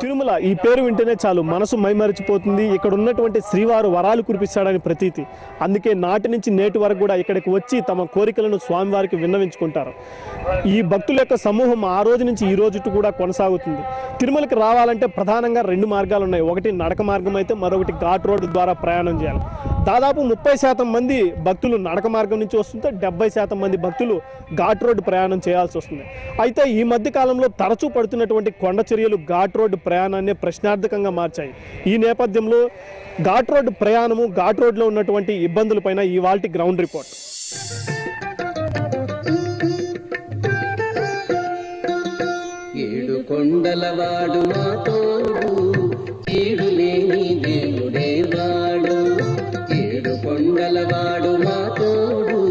తిరుమల ఈ పేరు వింటేనే చాలు మనసు మైమరిచిపోతుంది. ఇక్కడ ఉన్నటువంటి శ్రీవారు వరాలు కురిపిస్తాడని ప్రతీతి. అందుకే నాటి నుంచి నేటి వరకు కూడా ఇక్కడికి వచ్చి తమ కోరికలను స్వామివారికి విన్నవించుకుంటారు. ఈ భక్తుల యొక్క సమూహం ఆ రోజు నుంచి ఈ రోజు కూడా కొనసాగుతుంది. తిరుమలకి రావాలంటే ప్రధానంగా 2 మార్గాలు ఉన్నాయి. ఒకటి నడక మార్గం అయితే, మరొకటి ఘాట్ రోడ్డు ద్వారా ప్రయాణం చేయాలి. దాదాపు 30% మంది భక్తులు నడక మార్గం నుంచి వస్తుంటే 70% మంది భక్తులు ఘాట్ రోడ్డు ప్రయాణం చేయాల్సి వస్తుంది. అయితే ఈ మధ్య కాలంలో తరచూ పడుతున్నటువంటి కొండ చర్యలు ఘాట్ రోడ్డు ప్రయాణాన్ని ప్రశ్నార్థకంగా మార్చాయి. ఈ నేపథ్యంలో ఘాట్ రోడ్డు ప్రయాణము, ఘాట్ రోడ్లో ఉన్నటువంటి ఇబ్బందులపైన ఇవాల్టి గ్రౌండ్ రిపోర్ట్. ఏడు కొండలవాడు మా తోడు, ఏడు లేని దేవుడే వాడు. ఏడు కొండలవాడు మా తోడు,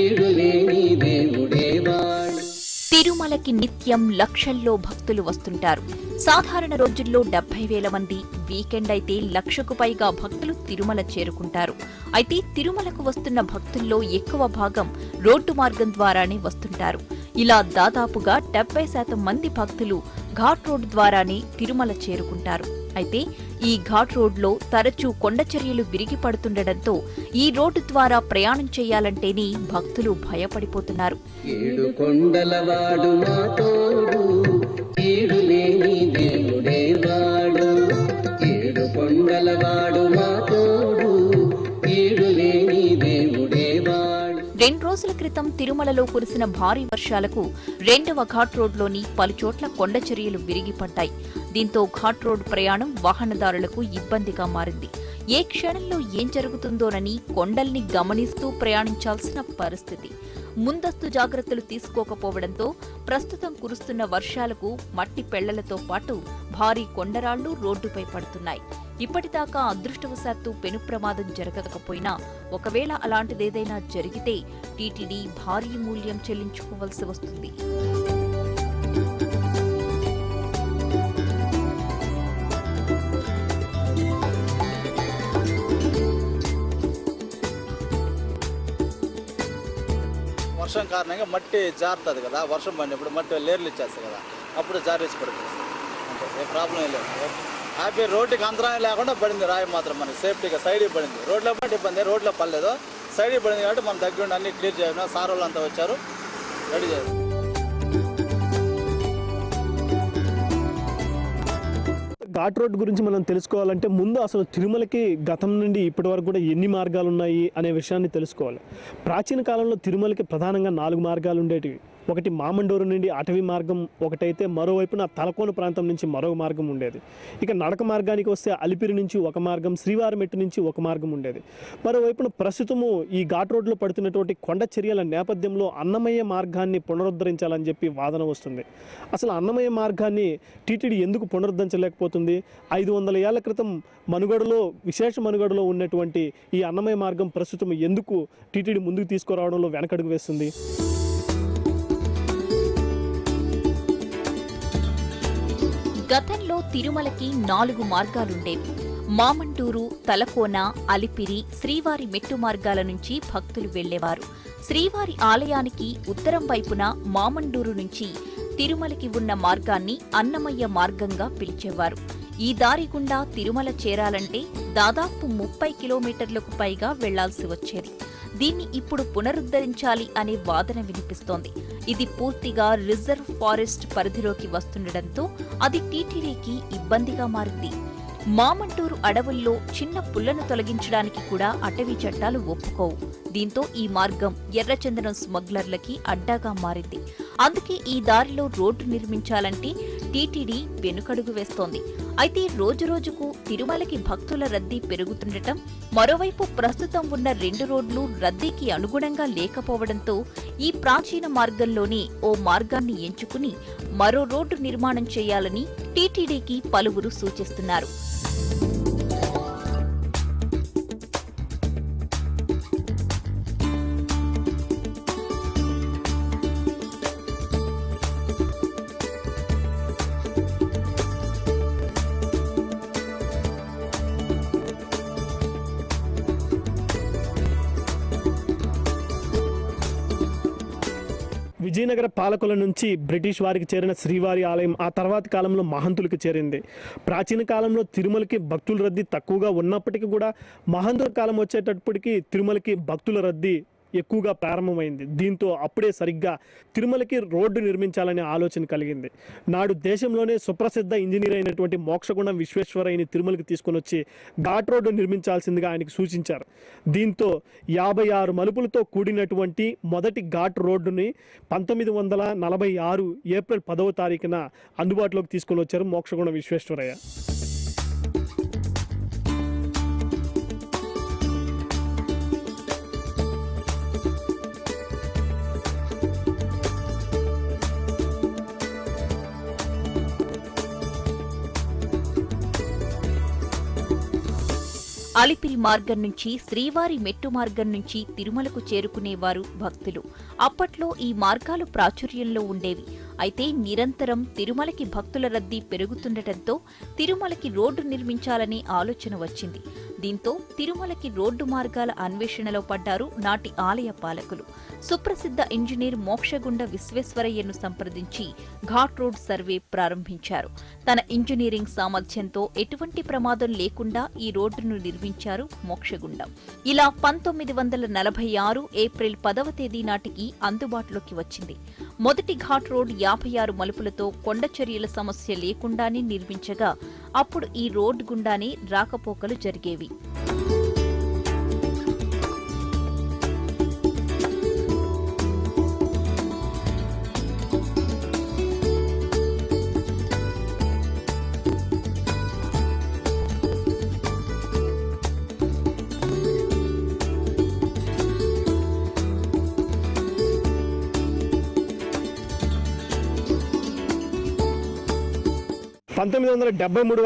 ఏడు లేని దేవుడే వాడు. తిరుమలకి నిత్యం లక్షల్లో భక్తులు వస్తుంటారు. సాధారణ రోజుల్లో 70,000 మంది, వీకెండ్ అయితే 1,00,000కు పైగా భక్తులు తిరుమల చేరుకుంటారు. అయితే తిరుమలకు వస్తున్న భక్తుల్లో ఎక్కువ భాగం రోడ్డు మార్గం ద్వారానే వస్తుంటారు. ఇలా దాదాపుగా 70% మంది భక్తులు ఘాట్ రోడ్ ద్వారానే తిరుమల చేరుకుంటారు. అయితే ఈ ఘాట్ రోడ్లో తరచూ కొండచర్యలు విరిగి పడుతుండటంతో ఈ రోడ్డు ద్వారా ప్రయాణం చేయాలంటేనే భక్తులు భయపడిపోతున్నారు. ఏడు కొండలవాడు మా తోడు, ఏడు లేని దేవుడే వాడు. ఏడు కొండలవాడు మా తోడు, ఏడు లేని దేవుడే వాడు. 2 రోజుల క్రితం తిరుమలలో కురిసిన భారీ వర్షాలకు 2వ ఘాట్ రోడ్లోని పలుచోట్ల కొండచర్యలు విరిగిపడ్డాయి. దీంతో ఘాట్ రోడ్ ప్రయాణం వాహనదారులకు ఇబ్బందిగా మారింది. ఏ క్షణంలో ఏం జరుగుతుందోనని కొండల్ని గమనిస్తూ ప్రయాణించాల్సిన పరిస్థితి. ముందస్తు జాగ్రత్తలు తీసుకోకపోవడంతో ప్రస్తుతం కురుస్తున్న వర్షాలకు మట్టి పెళ్లలతో పాటు భారీ కొండరాళ్లు రోడ్డుపై పడుతున్నాయి. ఇప్పటిదాకా అదృష్టవశాత్తు పెను ప్రమాదం జరగకపోయినా ఒకవేళ అలాంటిదేదైనా జరిగితే టీటీడీ భారీ మూల్యం చెల్లించుకోవాల్సి వస్తుంది. వర్షం కారణంగా మట్టి జారుతుంది కదా, వర్షం పడినప్పుడు మట్టి లేర్లు ఇచ్చేస్తుంది కదా, అప్పుడు జారేసి పడుతుంది. అంటే ఏ ప్రాబ్లం ఏం లేదు. హ్యాపీ రోడ్డుకి అంతరాయం లేకుండా పడింది రాయి మాత్రం మనకి సేఫ్టీగా సైడ్కి పడింది. రోడ్లో పట్టి ఇబ్బంది, రోడ్లో పడలేదు, సైడ్కి పడింది కాబట్టి మనం దగ్గర అన్ని క్లియర్ చేయడం. సార్ వాళ్ళు అంతా వచ్చారు, రెడీ చేయాలి. ఘాట్ రోడ్ గురించి మనం తెలుసుకోవాలంటే ముందు అసలు తిరుమలకి గతం నుండి ఇప్పటి వరకు కూడా ఎన్ని మార్గాలు ఉన్నాయి అనే విషయాన్ని తెలుసుకోవాలి. ప్రాచీన కాలంలో తిరుమలకి ప్రధానంగా 4 మార్గాలు ఉండేటివి. ఒకటి మామండూరు నుండి అటవీ మార్గం ఒకటైతే, మరోవైపున తలకోన ప్రాంతం నుంచి మరో మార్గం ఉండేది. ఇక నడక మార్గానికి వస్తే అలిపిరి నుంచి ఒక మార్గం, శ్రీవారిమెట్టు నుంచి ఒక మార్గం ఉండేది. మరోవైపున ప్రస్తుతము ఈ ఘాట్ రోడ్లో పడుతున్నటువంటి కొండ చర్యల నేపథ్యంలో అన్నమయ్య మార్గాన్ని పునరుద్ధరించాలని చెప్పి వాదన వస్తుంది. అసలు అన్నమయ్య మార్గాన్ని టీటీడీ ఎందుకు పునరుద్ధరించలేకపోతుంది? 500 ఏళ్ల క్రితం మనుగడలో, విశేష మనుగడలో ఉన్నటువంటి ఈ అన్నమయ్య మార్గం ప్రస్తుతం ఎందుకు టీటీడీ ముందుకు తీసుకురావడంలో వెనకడుగు వేస్తుంది? గతంలో తిరుమలకి 4 మార్గాలుండేవి. మామంటూరు, తలకోన, అలిపిరి, శ్రీవారి మెట్టు మార్గాల నుంచి భక్తులు వెళ్లేవారు. శ్రీవారి ఆలయానికి ఉత్తరం వైపున మామండూరు నుంచి తిరుమలకి ఉన్న మార్గాన్ని అన్నమయ్య మార్గంగా పిలిచేవారు. ఈ దారి గుండా తిరుమల చేరాలంటే దాదాపు 30 కిలోమీటర్లకు పైగా వెళ్లాల్సి వచ్చేది. దీన్ని ఇప్పుడు పునరుద్ధరించాలి అనే వాదన వినిపిస్తోంది. ఇది పూర్తిగా రిజర్వ్ ఫారెస్ట్ పరిధిలోకి వస్తుండటంతో అది టీటీడీకి ఇబ్బందిగా మారింది. మామంటూరు అడవుల్లో చిన్న పుల్లను తొలగించడానికి కూడా అటవీ చట్టాలు ఒప్పుకోవు. దీంతో ఈ మార్గం ఎర్రచందనం స్మగ్లర్లకి అడ్డాగా మారింది. అందుకే ఈ దారిలో రోడ్డు నిర్మించాలంటే టీటీడీ వెనుకడుగు వేస్తోంది. అయితే రోజురోజుకు తిరుమలకి భక్తుల రద్దీ పెరుగుతుండటం, మరోవైపు ప్రస్తుతం ఉన్న 2 రోడ్లు రద్దీకి అనుగుణంగా లేకపోవడంతో ఈ ప్రాచీన మార్గంలోనే ఓ మార్గాన్ని ఎంచుకుని మరో రోడ్డు నిర్మాణం చేయాలని టీటీడీకి పలువురు సూచిస్తున్నారు. విజయనగర పాలకుల నుంచి బ్రిటిష్ వారికి చేరిన శ్రీవారి ఆలయం ఆ తర్వాతి కాలంలో మహంతులకు చేరింది. ప్రాచీన కాలంలో తిరుమలకి భక్తుల రద్దీ తక్కువగా ఉన్నప్పటికీ కూడా మహంతుల కాలం వచ్చేటప్పటికి తిరుమలకి భక్తుల రద్దీ ఎక్కువగా ప్రారంభమైంది. దీంతో అప్పుడే సరిగ్గా తిరుమలకి రోడ్డు నిర్మించాలనే ఆలోచన కలిగింది. నాడు దేశంలోనే సుప్రసిద్ధ ఇంజనీర్ అయినటువంటి మోక్షగుండం విశ్వేశ్వరయ్యని తిరుమలకి తీసుకొని వచ్చి ఘాట్ రోడ్డు నిర్మించాల్సిందిగా ఆయనకు సూచించారు. దీంతో 56 మలుపులతో కూడినటువంటి మొదటి ఘాట్ రోడ్డుని 1946 ఏప్రిల్ 10వ తారీఖున అందుబాటులోకి తీసుకొని వచ్చారు మోక్షగుండం విశ్వేశ్వరయ్య. అలిపిరి మార్గం నుంచి శ్రీవారి మెట్టు మార్గం నుంచి తిరుమలకు చేరుకునేవారు భక్తులు. అప్పట్లో ఈ మార్గాలు ప్రాచుర్యంలో ఉండేవి. అయితే నిరంతరం తిరుమలకి భక్తుల రద్దీ పెరుగుతుండటంతో తిరుమలకి రోడ్డు నిర్మించాలనే ఆలోచన వచ్చింది. దీంతో తిరుమలకి రోడ్డు మార్గాల అన్వేషణలో పడ్డారు నాటి ఆలయ పాలకులు. సుప్రసిద్ధ ఇంజనీర్ మోక్షగుండ విశ్వేశ్వరయ్యను సంప్రదించి ఘాట్ రోడ్ సర్వే ప్రారంభించారు. తన ఇంజనీరింగ్ సామర్థ్యంతో ఎటువంటి ప్రమాదం లేకుండా ఈ రోడ్డును నిర్మించారు మోక్షగుండం. ఇలా 1946 ఏప్రిల్ 10వ తేదీ నాటికి అందుబాటులోకి వచ్చింది. మొదటి ఘాట్ రోడ్ 56 మలుపులతో కొండచర్యల సమస్య లేకుండానే నిర్మించగా అప్పుడు ఈ రోడ్ గుండానే రాకపోకలు జరిగేవి.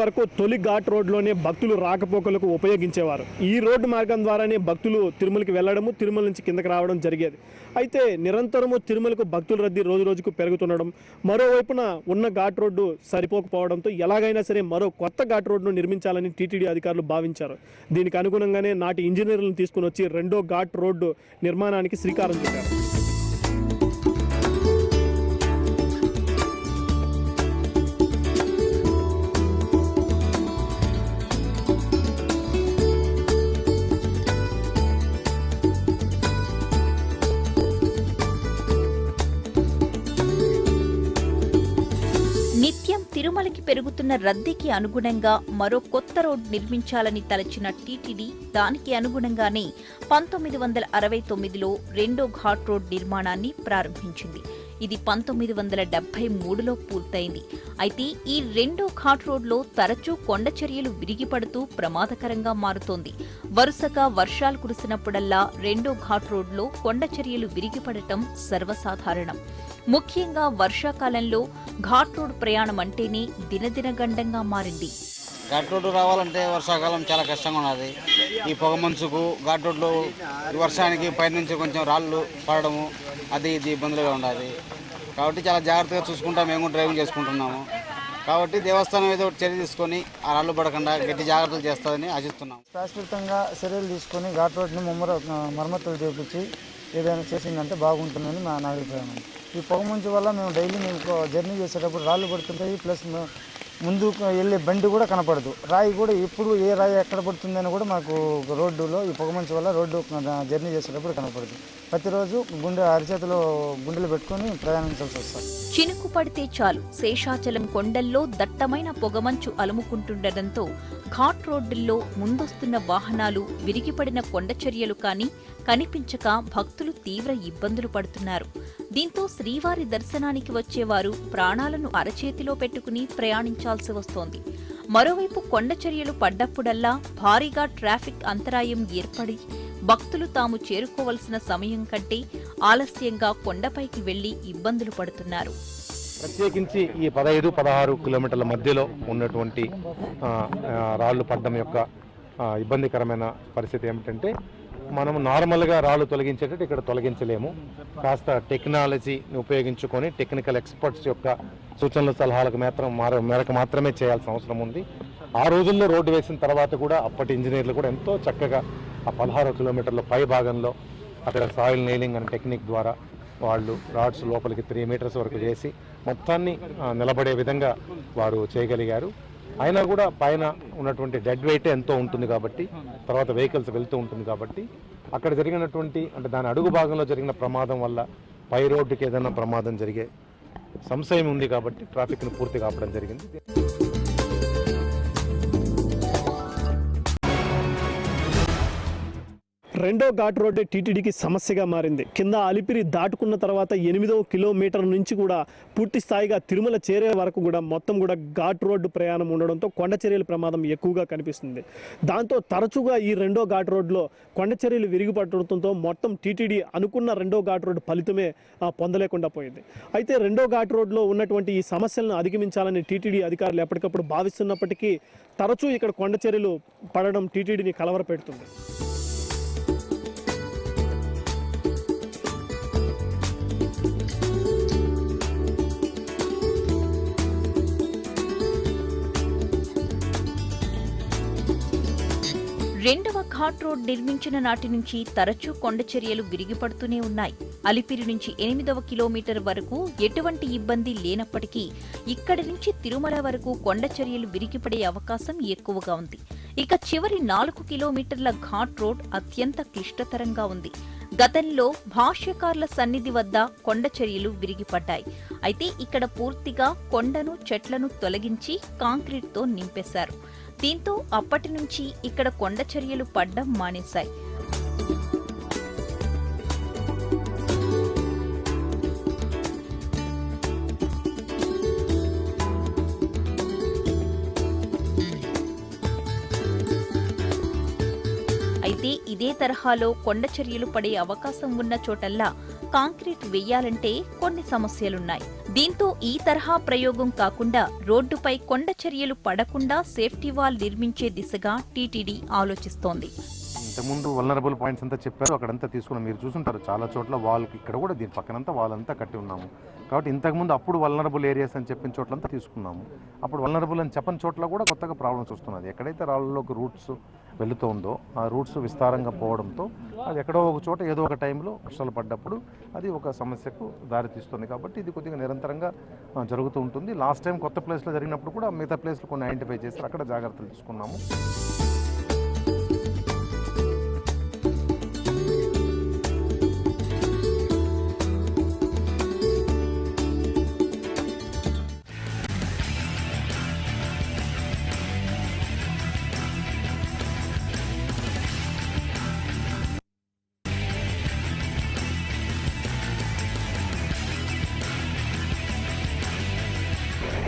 వరకు తొలి ఘాట్ రోడ్లోనే భక్తులు రాకపోకలకు ఉపయోగించేవారు. ఈ రోడ్డు మార్గం ద్వారానే భక్తులు తిరుమలకి వెళ్లడము, తిరుమల నుంచి కిందకి రావడం జరిగేది. అయితే నిరంతరము తిరుమలకు భక్తుల రద్దీ రోజు రోజుకు పెరుగుతుండడం, మరోవైపున ఉన్న ఘాట్ రోడ్డు సరిపోకపోవడంతో ఎలాగైనా సరే మరో కొత్త ఘాట్ రోడ్డును నిర్మించాలని టీటీడీ అధికారులు భావించారు. దీనికి అనుగుణంగానే నాటి ఇంజనీర్లను తీసుకుని వచ్చి రెండో ఘాట్ రోడ్డు నిర్మాణానికి శ్రీకారం చుట్టారు. నిత్యం తిరుమలకి పెరుగుతున్న రద్దీకి అనుగుణంగా మరో కొత్త రోడ్ నిర్మించాలని తలచిన టీటీడీ దానికి అనుగుణంగానే 1969లో రెండో ఘాట్ రోడ్ నిర్మాణాన్ని ప్రారంభించింది. ఇది 1973లో పూర్తయింది. అయితే ఈ రెండో ఘాట్ రోడ్లో తరచూ కొండచర్యలు విరిగిపడుతూ ప్రమాదకరంగా మారుతోంది. వరుసగా వర్షాలు కురిసినప్పుడల్లా రెండో ఘాట్ రోడ్లో కొండచర్యలు విరిగిపడటం సర్వసాధారణం. ముఖ్యంగా వర్షాకాలంలో ఘాట్ రోడ్ ప్రయాణం అంటేనే దినదినగండంగా మారింది. ఘాట్ రోడ్డు రావాలంటే వర్షాకాలం చాలా కష్టంగా ఉన్నది. ఈ పొగ మంచుకు ఘాట్ రోడ్లో వర్షానికి పైనుంచి కొంచెం రాళ్ళు పడడము అది ఇది ఇబ్బందులుగా ఉండాలి. కాబట్టి చాలా జాగ్రత్తగా చూసుకుంటా మేము డ్రైవింగ్ చేసుకుంటున్నాము. కాబట్టి దేవస్థానం ఏదో చర్య తీసుకొని ఆ రాళ్ళు పడకుండా గట్టి జాగ్రత్తలు చేస్తుందని ఆశిస్తున్నాం. శాశ్వతంగా చర్యలు తీసుకొని ఘాట్ రోడ్ని మరమ్మతులు చేపించి ఏదైనా చేసిందంటే బాగుంటుందని నా అభిప్రాయం. ఈ పొగ మంచు వల్ల మేము డైలీ జర్నీ చేసేటప్పుడు రాళ్ళు పడుతుంటాయి, ప్లస్ ముందుకు వెళ్ళే బండి కూడా కనపడదు. రాయి కూడా ఎప్పుడు ఏ రాయి ఎక్కడ పడుతుందని కూడా మాకు రోడ్డులో ఈ పొగమంచు వల్ల రోడ్డు జర్నీ చేసేటప్పుడు కనపడదు. ప్రతిరోజు అరిచేతిలో గుండెలు పెట్టుకొని ప్రయాణించాల్సి వస్తుంది. చినుకు పడితే చాలు శేషాచలం కొండల్లో దట్టమైన పొగమంచు అలుముకుంటుండటంతో ఘాట్ రోడ్డుల్లో ముందొస్తున్న వాహనాలు, విరిగిపడిన కొండచర్యలు కానీ కనిపించక భక్తులు తీవ్ర ఇబ్బందులు పడుతున్నారు. దీంతో శ్రీవారి దర్శనానికి వచ్చేవారు ప్రాణాలను అరచేతిలో పెట్టుకుని ప్రయాణించాల్సి వస్తోంది. మరోవైపు కొండచర్యలు పడ్డప్పుడల్లా భారీగా ట్రాఫిక్ అంతరాయం ఏర్పడి భక్తులు తాము చేరుకోవలసిన సమయం కంటే ఆలస్యంగా కొండపైకి వెళ్లి ఇబ్బందులు పడుతున్నారు. ప్రత్యేకించి ఈ 15-16 కిలోమీటర్ల మధ్యలో ఉన్నటువంటి రాళ్లు పడ్డం యొక్క ఇబ్బందికరమైన పరిస్థితి ఏమిటంటే, మనం నార్మల్గా రాళ్ళు తొలగించేటట్టు ఇక్కడ తొలగించలేము. కాస్త టెక్నాలజీని ఉపయోగించుకొని టెక్నికల్ ఎక్స్పర్ట్స్ యొక్క సూచనల సలహాలకు మేరకు మాత్రమే చేయాల్సిన అవసరం ఉంది. ఆ రోజుల్లో రోడ్డు వేసిన తర్వాత కూడా అప్పటి ఇంజనీర్లు కూడా ఎంతో చక్కగా ఆ 16 కిలోమీటర్ల పై భాగంలో అక్కడ సాయిల్ నెయిలింగ్ అనే టెక్నిక్ ద్వారా వాళ్ళు రాడ్స్ లోపలికి 3 మీటర్స్ వరకు చేసి మొత్తాన్ని నిలబడే విధంగా వారు చేయగలిగారు. అయినా కూడా పైన ఉన్నటువంటి డెడ్ వెయిట్ ఎంతో ఉంటుంది కాబట్టి, తర్వాత వెహికల్స్ వెళ్తూ ఉంటుంది కాబట్టి, అక్కడ జరిగినటువంటి అంటే దాని అడుగు భాగంలో జరిగిన ప్రమాదం వల్ల పై రోడ్డుకి ఏదైనా ప్రమాదం జరిగే సంశయం ఉంది కాబట్టి ట్రాఫిక్ను పూర్తిగా ఆపడం జరిగింది. రెండో ఘాట్ రోడ్డే టీటీడీకి సమస్యగా మారింది. కింద అలిపిరి దాటుకున్న తర్వాత 8వ కిలోమీటర్ నుంచి కూడా పూర్తి స్థాయిగా తిరుమల చేరే వరకు కూడా మొత్తం కూడా ఘాట్ రోడ్డు ప్రయాణం ఉండడంతో కొండచర్యల ప్రమాదం ఎక్కువగా కనిపిస్తుంది. దాంతో తరచుగా ఈ రెండో ఘాట్ రోడ్లో కొండచర్యలు విరిగిపడటంతో మొత్తం టీటీడీ అనుకున్న రెండో ఘాట్ రోడ్డు ఫలితమే పొందలేకుండా పోయింది. అయితే రెండో ఘాట్ రోడ్లో ఉన్నటువంటి ఈ సమస్యలను అధిగమించాలని టీటీడీ అధికారులు ఎప్పటికప్పుడు భావిస్తున్నప్పటికీ తరచూ ఇక్కడ కొండచర్యలు పడడం టీటీడీని కలవరపెడుతుంది. రెండవ ఘాట్ రోడ్ నిర్మించిన నాటి నుంచి తరచూ కొండచర్యలు విరిగిపడుతూనే ఉన్నాయి. అలిపిరి నుంచి 8వ కిలోమీటర్ వరకు ఎటువంటి ఇబ్బంది లేనప్పటికీ ఇక్కడి నుంచి తిరుమల వరకు కొండచర్యలు విరిగిపడే అవకాశం ఎక్కువగా ఉంది. ఇక చివరి 4 కిలోమీటర్ల ఘాట్ రోడ్ అత్యంత క్లిష్టతరంగా ఉంది. గతంలో భాష్యకారుల సన్నిధి వద్ద కొండచర్యలు విరిగిపడ్డాయి. అయితే ఇక్కడ పూర్తిగా కొండను చెట్లను తొలగించి కాంక్రీట్తో నింపేశారు. దీంతో అప్పటి నుంచి ఇక్కడ కొండచర్యలు పడ్డం మానేశాయి. అయితే ఇదే తరహాలో కొండచర్యలు పడే అవకాశం ఉన్న చోటల్లా కాంక్రీట్ వేయాలంటే కొన్ని సమస్యలున్నాయి. దీంతో ఈ తరహా ప్రయోగం కాకుండా రోడ్డుపై కొండచర్యలు పడకుండా సేఫ్టీ వాల్ నిర్మించే దిశగా టీటీడీ ఆలోచిస్తోంది. ఇంతకుముందు వల్నరబుల్ పాయింట్స్ అంతా చెప్పారు, అక్కడంతా తీసుకున్నాం. మీరు చూసుంటారు చాలా చోట్ల వాల్కి ఇక్కడ కూడా దీని పక్కనంతా వాల్ అంతా కట్టి ఉన్నాము. కాబట్టి ఇంతకుముందు అప్పుడు వల్నరబుల్ ఏరియాస్ అని చెప్పిన చోట్లంతా తీసుకున్నాము. అప్పుడు వల్నరబుల్ అని చెప్పని చోట్ల కూడా కొత్తగా ప్రాబ్లమ్స్ వస్తున్నది. ఎక్కడైతే రాళ్ళలోకి రూట్స్ వెళుతూ ఉందో ఆ రూట్స్ విస్తారంగా పోవడంతో అది ఎక్కడో ఒక చోట ఏదో ఒక టైంలో వర్షాలు పడ్డప్పుడు అది ఒక సమస్యకు దారితీస్తుంది. కాబట్టి ఇది కొద్దిగా నిరంతరంగా జరుగుతూ ఉంటుంది. లాస్ట్ టైం కొత్త ప్లేస్లో జరిగినప్పుడు కూడా మిగతా ప్లేస్లు కొన్ని ఐడెంటిఫై చేస్తారు, అక్కడ జాగ్రత్తలు తీసుకున్నాము.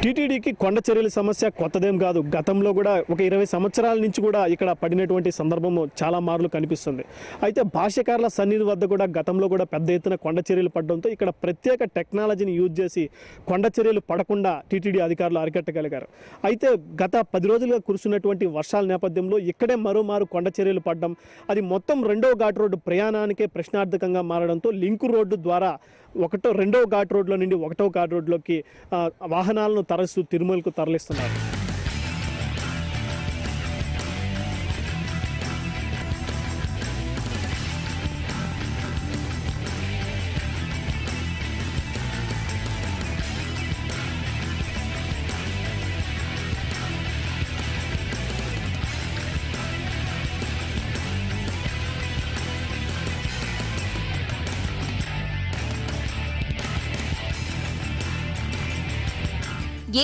టీటీడీకి కొండచర్యల సమస్య కొత్తదేం కాదు. గతంలో కూడా ఒక 20 సంవత్సరాల నుంచి కూడా ఇక్కడ పడినటువంటి సందర్భము చాలా మార్లు కనిపిస్తుంది. అయితే భాష్యకారుల సన్నిధి వద్ద కూడా గతంలో కూడా పెద్ద ఎత్తున కొండచర్యలు పడడంతో ఇక్కడ ప్రత్యేక టెక్నాలజీని యూజ్ చేసి కొండచర్యలు పడకుండా టీటీడీ అధికారులు అరికట్టగలిగారు. అయితే గత 10 రోజులుగా కురుస్తున్నటువంటి వర్షాల నేపథ్యంలో ఇక్కడే మరోమారు కొండచర్యలు పడడం, అది మొత్తం రెండో ఘాట్ రోడ్డు ప్రయాణానికే ప్రశ్నార్థకంగా మారడంతో లింకు రోడ్డు ద్వారా రెండో ఘాట్ రోడ్లో నుండి 1వ ఘాట్ రోడ్లోకి వాహనాలను తరలిస్తూ తిరుమలకు తరలిస్తున్నారు.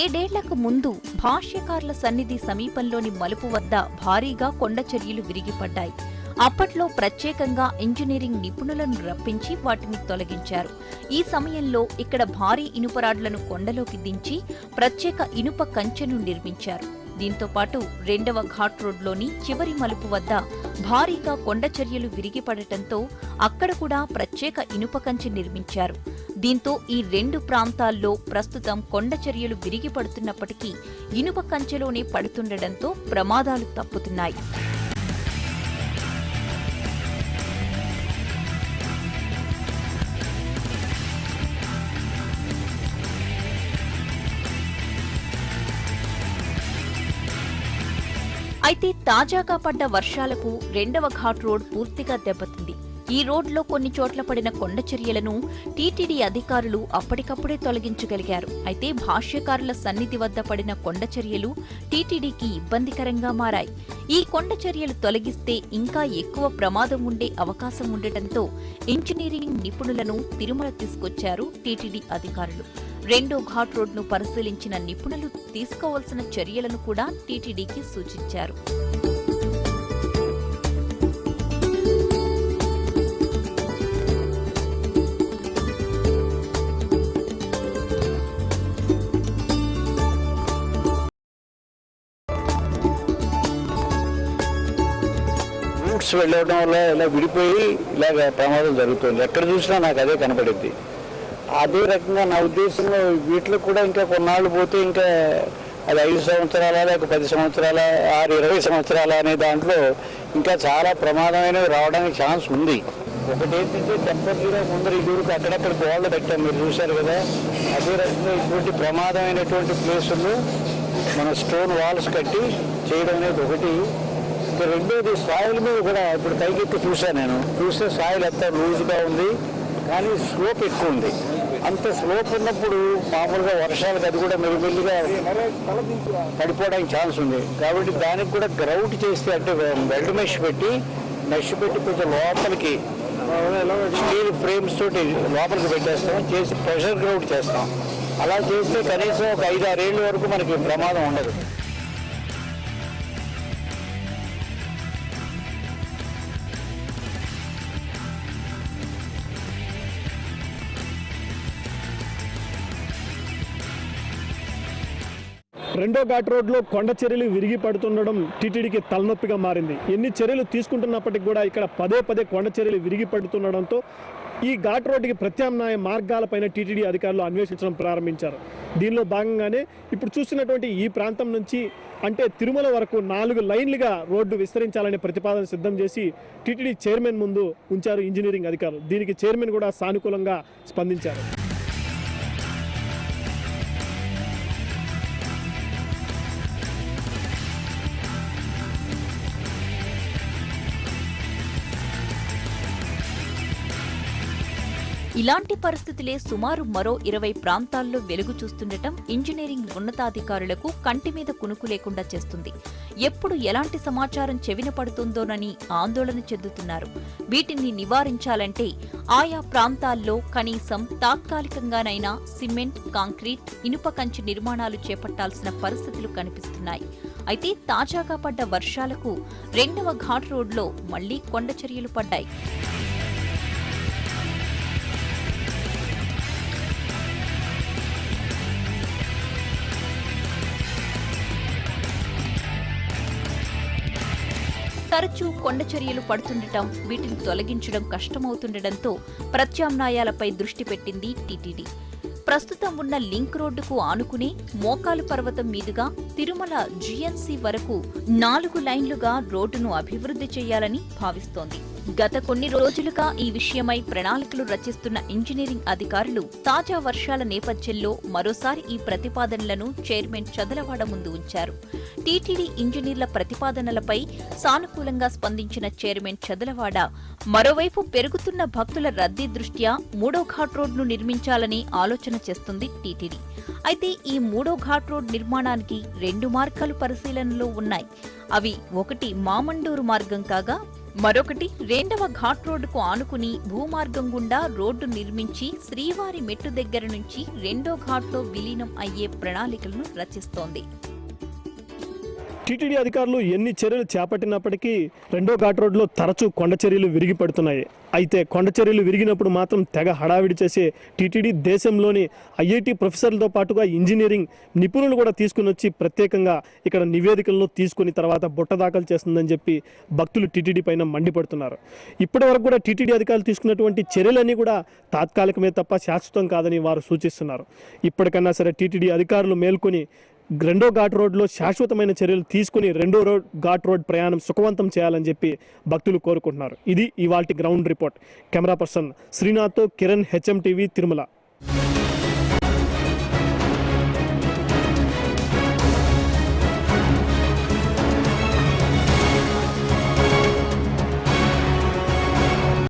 ఏడేళ్లకు ముందు భాష్యకారుల సన్నిధి సమీపంలోని మలుపు వద్ద భారీగా కొండచర్యలు విరిగిపడ్డాయి. అప్పట్లో ప్రత్యేకంగా ఇంజనీరింగ్ నిపుణులను రప్పించి వాటిని తొలగించారు. ఈ సమయంలో ఇక్కడ భారీ ఇనుపరాడ్లను కొండలోకి దించి ప్రత్యేక ఇనుప కంచెను నిర్మించారు. దీంతో పాటు రెండవ ఘాట్ రోడ్లోని చివరి మలుపు వద్ద భారీగా కొండచర్యలు విరిగిపడటంతో అక్కడ కూడా ప్రత్యేక ఇనుప కంచె నిర్మించారు. దీంతో ఈ 2 ప్రాంతాల్లో ప్రస్తుతం కొండచర్యలు విరిగిపడుతున్నప్పటికీ ఇనుప కంచెలోనే పడుతుండటంతో ప్రమాదాలు తప్పుతున్నాయి. అయితే తాజాగా పడ్డ వర్షాలకు రెండవ ఘాట్ రోడ్ పూర్తిగా దెబ్బతింది. ఈ రోడ్లో కొన్ని చోట్ల పడిన కొండ చర్యలను టీటీడీ అధికారులు అప్పటికప్పుడే తొలగించగలిగారు. అయితే భాష్యకారుల సన్నిధి వద్ద పడిన కొండ చర్యలు టీటీడీకి ఇబ్బందికరంగా మారాయి. ఈ కొండ చర్యలు తొలగిస్తే ఇంకా ఎక్కువ ప్రమాదం ఉండే అవకాశం ఉండటంతో ఇంజనీరింగ్ నిపుణులను తిరుమల తీసుకొచ్చారు టీటీడీ అధికారులు. రెండో ఘాట్ రోడ్ను పరిశీలించిన నిపుణులు తీసుకోవాల్సిన చర్యలను కూడా టీటీడీకి సూచించారు. రూట్స్ వెళ్ళడం వల్ల ఇలా విడిపోయి ఇలాగ ప్రమాదం జరుగుతుంది. ఎక్కడ చూసినా నాకు అదే కనపడింది. అదే రకంగా నా ఉద్దేశంలో వీటిలో కూడా ఇంకా కొన్నాళ్ళు పోతే ఇంకా అది 5 సంవత్సరాల లేక 10 సంవత్సరాల 20 సంవత్సరాల అనే దాంట్లో ఇంకా చాలా ప్రమాదమైనవి రావడానికి ఛాన్స్ ఉంది. ఒకటి ఏంటంటే టెంపరీగా ముందర ఈ దూరకు అక్కడక్కడ గోళ్ళు పెట్టాం, మీరు చూశారు కదా. అదే రకంగా ఇటువంటి ప్రమాదమైనటువంటి ప్లేసుల్లో మన స్టోన్ వాల్స్ కట్టి చేయడం అనేది ఒకటి. ఇంకా రెండోది సాయిల్ మీద కూడా ఇప్పుడు పైకెత్తి చూశాను నేను. చూస్తే సాయిల్ ఎంత లూజ్గా ఉంది, కానీ స్లోప్ ఎక్కువ ఉంది. అంత స్లోప్ ఉన్నప్పుడు మామూలుగా వర్షాలకు అది కూడా మెల్లిమెల్లిగా పడిపోవడానికి ఛాన్స్ ఉంది. కాబట్టి దానికి కూడా గ్రౌట్ చేస్తే అంటే వెల్డ్ మెష్ పెట్టి కొంచెం లోపలికి స్టీల్ ఫ్రేమ్స్ తోటి లోపలికి పెట్టేస్తాం, చేసి ప్రెషర్ గ్రౌట్ చేస్తాం. అలా చేస్తే కనీసం ఒక 5-6 ఏళ్ళ వరకు మనకి ప్రమాదం ఉండదు. రెండో ఘాట్ రోడ్లో కొండ చర్యలు విరిగి పడుతుండడం టీటీడీకి తలనొప్పిగా మారింది. ఎన్ని చర్యలు తీసుకుంటున్నప్పటికీ కూడా ఇక్కడ పదే కొండ చర్యలు విరిగి పడుతుండడంతో ఈ ఘాట్ రోడ్డుకి ప్రత్యామ్నాయ మార్గాలపైన టీటీడీ అధికారులు అన్వేషించడం ప్రారంభించారు. దీనిలో భాగంగానే ఇప్పుడు చూస్తున్నటువంటి ఈ ప్రాంతం నుంచి అంటే తిరుమల వరకు 4 లైన్లుగా రోడ్డు విస్తరించాలనే ప్రతిపాదన సిద్ధం చేసి టీటీడీ చైర్మన్ ముందు ఉంచారు ఇంజనీరింగ్ అధికారులు. దీనికి చైర్మన్ కూడా సానుకూలంగా స్పందించారు. ఇలాంటి పరిస్థితులే సుమారు మరో 20 ప్రాంతాల్లో వెలుగు చూస్తుండటం ఇంజనీరింగ్ ఉన్నతాధికారులకు కంటి మీద కునుకు లేకుండా చేస్తుంది. ఎప్పుడు ఎలాంటి సమాచారం చెవిన పడుతుందోనని ఆందోళన చెందుతున్నారు. వీటిని నివారించాలంటే ఆయా ప్రాంతాల్లో కనీసం తాత్కాలికంగానైనా సిమెంట్, కాంక్రీట్, ఇనుప కంచె నిర్మాణాలు చేపట్టాల్సిన పరిస్థితులు కనిపిస్తున్నాయి. అయితే తాజాగా పడ్డ వర్షాలకు రెండవ ఘాట్ రోడ్లో మళ్లీ కొండ చర్యలు పడ్డాయి. తరచూ కొండ చర్యలు పడుతుండటం, వీటిని తొలగించడం కష్టమవుతుండటంతో ప్రత్యామ్నాయాలపై దృష్టి పెట్టింది టీటీడీ. ప్రస్తుతం ఉన్న లింక్ రోడ్డుకు ఆనుకుని మోకాలు పర్వతం మీదుగా తిరుమల జీఎన్సీ వరకు 4 లైన్లుగా రోడ్డును అభివృద్ధి చేయాలని భావిస్తోంది. గత కొన్ని రోజులుగా ఈ విషయమై ప్రణాళికలు రచిస్తున్న ఇంజనీరింగ్ అధికారులు తాజా వర్షాల నేపథ్యంలో మరోసారి ఈ ప్రతిపాదనలను చైర్మన్ చదలవాడ ముందు ఉంచారు. టీటీడీ ఇంజనీర్ల ప్రతిపాదనలపై సానుకూలంగా స్పందించిన చైర్మన్ చదలవాడ మరోవైపు పెరుగుతున్న భక్తుల రద్దీ దృష్ట్యా 3వ ఘాట్ రోడ్ను నిర్మించాలని ఆలోచన చేస్తుంది టీటీడీ. అయితే ఈ 3వ ఘాట్ రోడ్ నిర్మాణానికి 2 మార్గాలు పరిశీలనలో ఉన్నాయి. అవి ఒకటి మామండూరు మార్గం కాగా మరొకటి రెండవ ఘాట్ రోడ్డుకు ఆనుకుని భూమార్గం గుండా రోడ్డు నిర్మించి శ్రీవారి మెట్టు దగ్గర నుంచి రెండో ఘాట్లో విలీనం అయ్యే ప్రణాళికలను రచిస్తోంది. టీటీడీ అధికారులు ఎన్ని చర్యలు చేపట్టినప్పటికీ రెండో ఘాట్ రోడ్లో తరచూ కొండ చర్యలు విరిగి పడుతున్నాయి. అయితే కొండ చర్యలు విరిగినప్పుడు మాత్రం తెగ హడావిడి చేసే టీటీడీ దేశంలోని ఐఐటీ ప్రొఫెసర్లతో పాటుగా ఇంజనీరింగ్ నిపుణులు కూడా తీసుకుని వచ్చి ప్రత్యేకంగా ఇక్కడ నివేదికలను తీసుకుని తర్వాత బుట్ట దాఖలు చేస్తుందని చెప్పి భక్తులు టీటీడీ పైన మండిపడుతున్నారు. ఇప్పటి వరకు కూడా టీటీడీ అధికారులు తీసుకున్నటువంటి చర్యలన్నీ కూడా తాత్కాలికమే తప్ప శాశ్వతం కాదని వారు సూచిస్తున్నారు. ఇప్పటికన్నా సరే టీటీడీ అధికారులు మేల్కొని రెండో ఘాట్ రోడ్లో శాశ్వతమైన చర్యలు తీసుకుని రెండో ఘాట్ రోడ్ ప్రయాణం సుఖవంతం చేయాలని చెప్పి భక్తులు కోరుకుంటున్నారు. ఇది ఇవాల్టి గ్రౌండ్ రిపోర్ట్. కెమెరా పర్సన్ శ్రీనాథ్తో కిరణ్, HM టీవీ, తిరుమల.